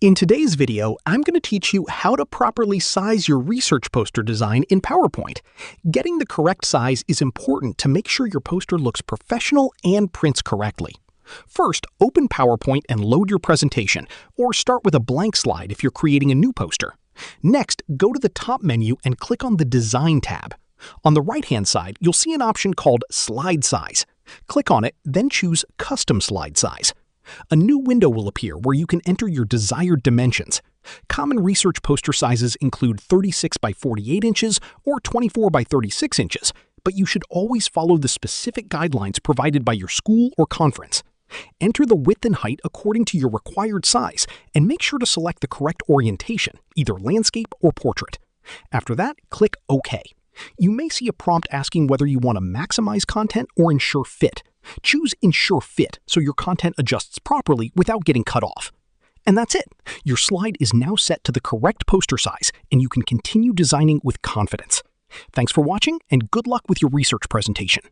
In today's video, I'm going to teach you how to properly size your research poster design in PowerPoint. Getting the correct size is important to make sure your poster looks professional and prints correctly. First, open PowerPoint and load your presentation, or start with a blank slide if you're creating a new poster. Next, go to the top menu and click on the Design tab. On the right-hand side, you'll see an option called Slide Size. Click on it, then choose Custom Slide Size. A new window will appear where you can enter your desired dimensions. Common research poster sizes include 36 by 48 inches or 24 by 36 inches, but you should always follow the specific guidelines provided by your school or conference. Enter the width and height according to your required size, and make sure to select the correct orientation, either landscape or portrait. After that, click OK. You may see a prompt asking whether you want to maximize content or ensure fit. Choose Ensure Fit so your content adjusts properly without getting cut off. And that's it. Your slide is now set to the correct poster size, and you can continue designing with confidence. Thanks for watching, and good luck with your research presentation.